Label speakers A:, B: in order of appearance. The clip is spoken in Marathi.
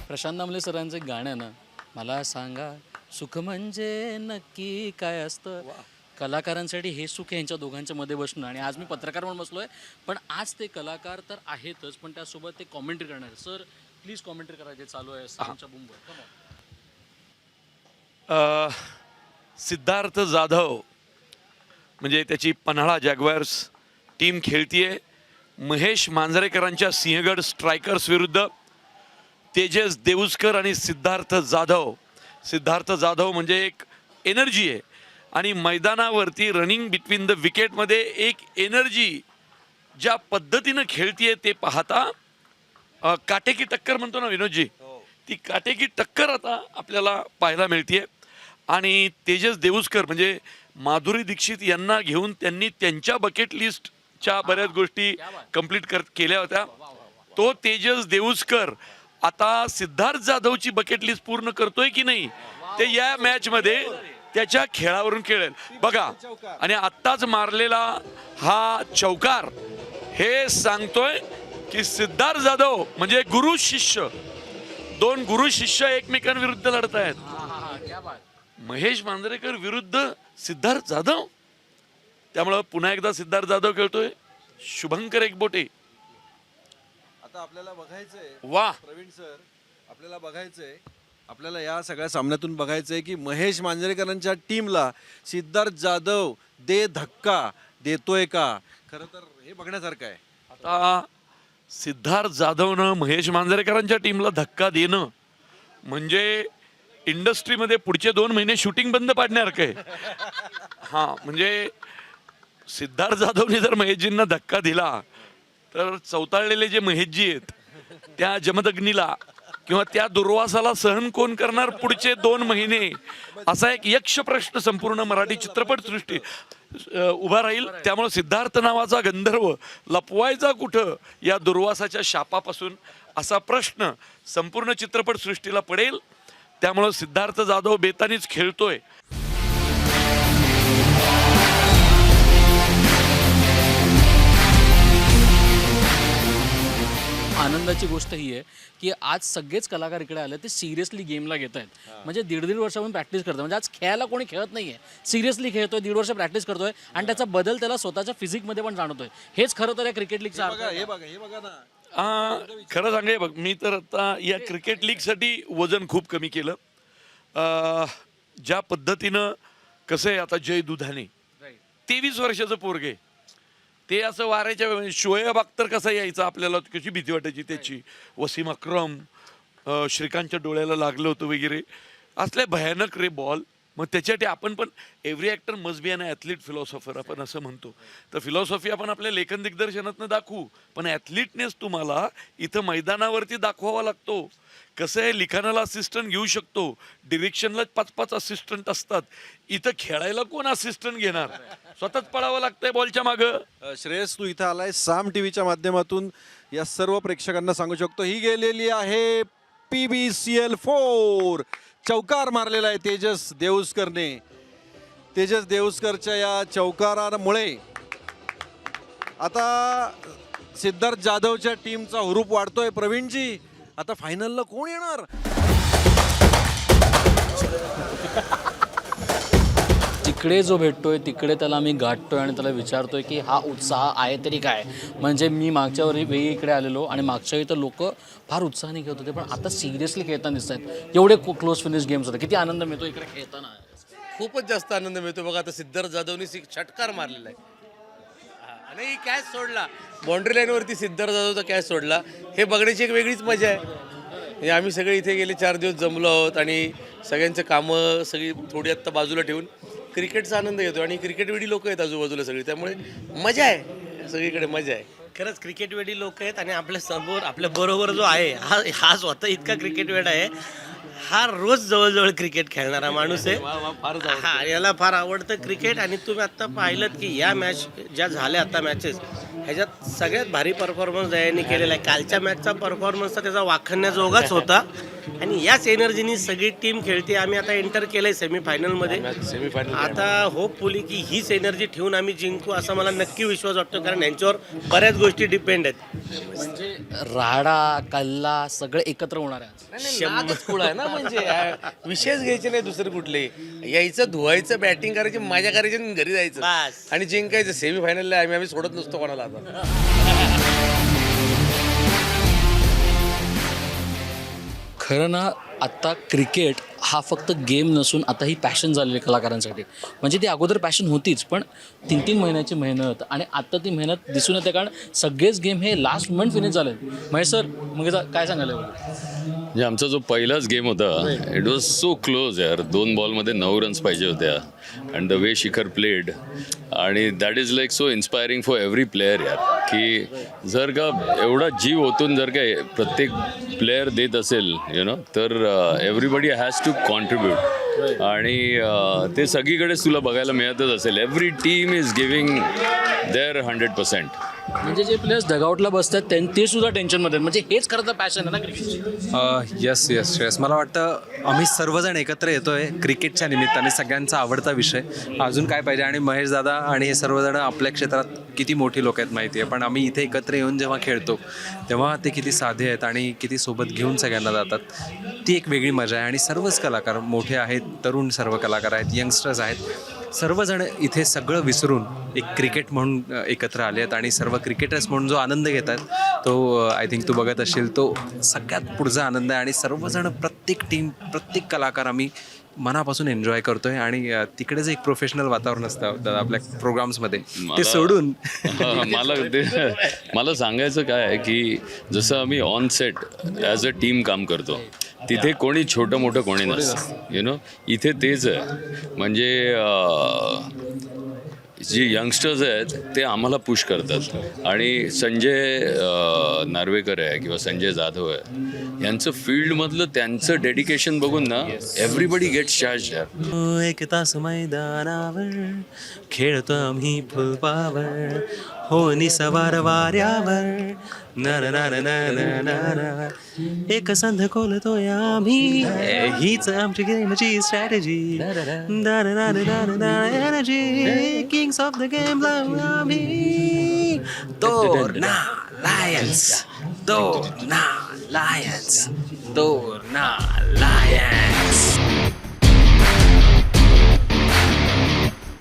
A: प्रशांत दामले सरांचं एक गाणं आहे ना, मला सांगा सुख म्हणजे नक्की काय असतं. कलाकारांसाठी हे सुख आहे यांच्या दोघांच्या मध्ये बसणं. आणि आज मी पत्रकार म्हणून बसलोय, पण आज ते कलाकार तर आहेतच, पण त्यासोबत ते कॉमेंट्री करणार. सर प्लीज कॉमेंट्री करा जे चालू आहे सरांच्या बुमवर.
B: सिद्धार्थ जाधव म्हणजे त्याची पन्हाळा जॅग्वार्स टीम खेळतीये महेश मांजरेकरांच्या सिंहगड स्ट्रायकर्स विरुद्ध. तेजस देऊसकर आणि सिद्धार्थ जाधव. सिद्धार्थ जाधव म्हणजे एक एनर्जी आहे आणि मैदानावरती रनिंग बिटवीन द विकेटमध्ये एक एनर्जी ज्या पद्धतीनं खेळतीये ते पाहता काटेकी टक्कर म्हणतो ना विनोदजी, ती काटेकी टक्कर आता आपल्याला पाहायला मिळतीये. आणि तेजस देऊसकर म्हणजे माधुरी दीक्षित यांना घेऊन त्यांनी त्यांच्या बकेट लिस्टच्या बऱ्याच गोष्टी कंप्लीट केल्या होत्या. तो तेजस देऊसकर आता सिद्धार्थ जाधवची बकेट लिस्ट पूर्ण करतोय की नाही ते या मॅच मध्ये त्याच्या खेळावरून कळेल बघा. आणि आत्ताच मारलेला हा चौकार हे सांगतोय की सिद्धार्थ जाधव म्हणजे गुरु शिष्य, दोन गुरु शिष्य एकमेकांविरुद्ध लढत आहेत. महेश मांजरेकर विरुद्ध सिद्धार्थ जाधव. त्यामुळं पुन्हा एकदा सिद्धार्थ जाधव खेळतोय शुभंकर एकबोटे.
C: आता आपल्याला बघायचंय
B: वा
C: प्रवीण सर, आपल्याला बघायचंय, आपल्याला या सगळ्या सामन्यातून बघायचंय की महेश मांजरेकरांच्या टीमला सिद्धार्थ जाधव दे धक्का देतोय का. खरं तर हे बघण्यासारखं आहे.
B: आता सिद्धार्थ जाधवनं महेश मांजरेकरांच्या टीमला धक्का देणं म्हणजे इंडस्ट्रीमध्ये पुढचे 2 महिने शूटिंग बंद पाडणार काय. हा म्हणजे सिद्धार्थ जाधवने जर महेशजींना धक्का दिला तर चौताळलेले जे महेशजी आहेत त्या जमदग्नीला किंवा त्या दुर्वासाला सहन कोण करणार पुढचे 2 महिने, असा एक यक्ष प्रश्न संपूर्ण मराठी चित्रपटसृष्टी उभा राहील. त्यामुळे सिद्धार्थ नावाचा गंधर्व लपवायचा कुठं या दुर्वासाच्या शापापासून असा प्रश्न संपूर्ण चित्रपटसृष्टीला पडेल. त्यामुळं सिद्धार्थ जाधव बेतानीच खेळतोय.
A: आनंदाची गोष्ट ही आहे की आज सगळेच कलाकार इकडे आले ते सिरियसली गेमला घेत आहेत. म्हणजे 1.5 वर्षापासून प्रॅक्टिस करतात. म्हणजे आज खेळायला कोणी खेळत नाही आहे, सिरियसली खेळतोय, 1.5 वर्ष प्रॅक्टिस करतोय आणि त्याचा बदल त्याला स्वतःच्या फिजिकमध्ये पण जाणवतोय. हेच खरं तर या क्रिकेट लीगचा अर्थ आहे.
C: हे बघा ना,
B: खरं सांगाय बघ, मी तर आता या क्रिकेट लीगसाठी वजन खूप कमी केलं. ज्या पद्धतीनं कसं आहे आता जय दुधाने 23 वर्षाचं पोरगे ते असं वाऱ्याच्या शोएब अख्तर कसा यायचा आपल्याला कशी भीती वाटायची त्याची. वसीम अक्रम श्रीकांतच्या डोळ्याला लागलं होतं वगैरे असले भयानक रे बॉल. मग त्याच्यासाठी आपण पण every actor must be an athlete philosopher आपण असं म्हणतो. तर फिलॉसॉफी आपण आपल्या लेखन दिग्दर्शनातनं दाखवू, पण ॲथलीटनेस तुम्हाला इथं मैदानावरती दाखवावा लागतो. कसं आहे, लिखाणाला असिस्टंट घेऊ शकतो, डिरेक्शनला 5-5 असिस्टंट असतात. इथं खेळायला कोण असिस्टंट घेणार, स्वतःच पळावं लागतंय बॉलच्या मागं.
C: श्रेयस तू इथं आलाय साम टीव्हीच्या माध्यमातून या सर्व प्रेक्षकांना सांगू शकतो ही गेलेली आहे PBCL 4. चौकार मारलेला आहे तेजस देऊसकरने. तेजस देऊसकरच्या या चौकारामुळे आता सिद्धार्थ जाधवच्या टीमचा हुरूप वाढतोय. प्रवीणजी, आता फायनलला कोण येणार.
A: तिकडे जो भेटतोय तिकडे त्याला मी गाठतोय आणि त्याला विचारतोय की हा उत्साह आहे तरी काय. म्हणजे मी मागच्या वेळी इकडे आलेलो आणि मागच्या वेळी तर लोक फार उत्साहाने खेळत होते, पण आता सिरियसली खेळताना दिसत आहेत. एवढे क्लोज फिनिश गेम्स होते. किती आनंद मिळतो इकडे खेळताना.
D: खूपच जास्त आनंद मिळतो. बघा आता सिद्धार्थ जाधवने षटकार मारलेला आहे आणि कॅच सोडला, बाउंड्री लाईनवरती सिद्धार्थ जाधवचा कॅच सोडला. हे बघण्याची एक वेगळीच मजा आहे. म्हणजे आम्ही सगळे इथे गेले 4 दिवस जमलो आहोत आणि सगळ्यांचं कामं सगळी थोडी आत्ता बाजूला ठेवून क्रिकेटचा आनंद घेतो. आणि क्रिकेट वेडी लोक आहेत आजूबाजूला सगळी, त्यामुळे मजा आहे, सगळीकडे मजा आहे.
E: खरंच क्रिकेट वेडी लोक आहेत. आणि आपल्या समोर आपल्या बरोबर जो आहे हा स्वतः इतका क्रिकेट वेड आहे. हा रोज जवळजवळ क्रिकेट खेळणारा माणूस आहे. हा, याला फार आवडतं क्रिकेट. आणि तुम्ही आत्ता पाहिलं की या मॅच ज्या झाल्या आता मॅचेस ह्याच्यात सगळ्यात भारी परफॉर्मन्स दयाने केलेला आहे. कालच्या मॅचचा परफॉर्मन्स तर त्याचा वाखण्याजोगाच होता आणि याच एनर्जीनी सगळी टीम खेळते. आम्ही आता एंटर केलंय सेमीफायनलमध्ये.
D: सेमीफायनल
E: आता होपफुली की हीच एनर्जी ठेवून आम्ही जिंकू असा मला नक्की विश्वास वाटतो, कारण यांच्यावर बऱ्याच गोष्टी डिपेंड आहेत.
A: म्हणजे राडा कल्ला सगळं एकत्र होणार आहे.
D: नादच खुळा आहे ना, म्हणजे विशेष घ्यायचे नाही दुसरे कुठले. यायचं धुवायचं, बॅटिंग करायची, मजा करायची आणि घरी जायचं
E: बस.
D: आणि जिंकायचं. सेमीफायनलला आम्ही सोडत नसतो कोणाला. आता
A: खरं ना, आता क्रिकेट हा फक्त गेम नसून आता ही पॅशन झालेली आहे कलाकारांसाठी. म्हणजे ती अगोदर पॅशन होतीच, पण 3-3 महिन्याची मेहनत आणि आत्ता ती मेहनत दिसून येते, कारण सगळेच गेम हे लास्ट मोमेंट फिनिश झाले. महेश सर, मग आता काय सांगायला
F: म्हणजे आमचा जो पहिलाच गेम होता, इट वॉज सो क्लोज यार. 2 बॉलमध्ये 9 रन्स पाहिजे होत्या. अँड द वे शिखर प्लेड, आणि that is like so inspiring for every player यार, की जर का एवढा जीव ओतून जर का प्रत्येक प्लेयर देत असेल तर एव्हरीबडी हॅज टू कॉन्ट्रीब्यूट. आणि ते सगळीकडेच तुला बघायला मिळतच असेल. Every team is giving their 100%.
A: म्हणजे जे प्लेयर्स डगआउटला बसतात ते सुद्धा टेन्शनमध्ये आहेत. म्हणजे हेच खरं तर पॅशन आहे ना क्रिकेटची.
G: येस श्रेयस, मला वाटतं आम्ही सर्वजण एकत्र येतोय क्रिकेटच्या निमित्ताने. सगळ्यांचा आवडता विषय, अजून काय पाहिजे. आणि महेश दादा आणि हे सर्वजण आपल्या क्षेत्रात किती मोठी लोक आहेत माहिती आहे, पण आम्ही इथे एकत्र येऊन जेव्हा खेळतो तेव्हा ते किती साधे आहेत आणि किती सोबत घेऊन सगळ्यांना जातात. ती एक वेगळी मजा आहे. आणि सर्वच कलाकार, मोठे आहेत, तरुण सर्व कलाकार आहेत, यंगस्टर्स आहेत, सर्वजण इथे सगळं विसरून एक क्रिकेट म्हणून एकत्र आले आहेत आणि सर्व क्रिकेटर्स म्हणून जो आनंद घेत आहेत तो आय थिंक तू बघत असशील, तो सगळ्यात पुढचा आनंद आहे. आणि सर्वजण, प्रत्येक टीम, प्रत्येक कलाकार आम्ही मनापासून एन्जॉय करतोय. आणि तिकडेच एक प्रोफेशनल वातावरण असतं आपल्या प्रोग्राम्समध्ये, ते सोडून
F: मला सांगायचं काय आहे की जसं आम्ही on set as a team काम करतो, तिथे कोणी छोटं मोठं कोणी नसतं. इथे तेच आहे. म्हणजे जे यंगस्टर्स आहेत ते आम्हाला पुश करतात. आणि संजय नार्वेकर आहे किंवा संजय जाधव आहे, यांचं फील्डमधलं त्यांचं डेडिकेशन बघून ना एव्हरीबडी गेट्स चार्ज यार.
G: एक तास मैदानावर खेळतो आम्ही फुलपावर, हो निसवार वाऱ्यावर, ना ना ना ना ना ना ना, एक संध खोलतोय आम्ही, हीच आमची गेमची strategy, energy, kings of the game आम्ही. Torna Lions, Torna Lions, Torna Lions.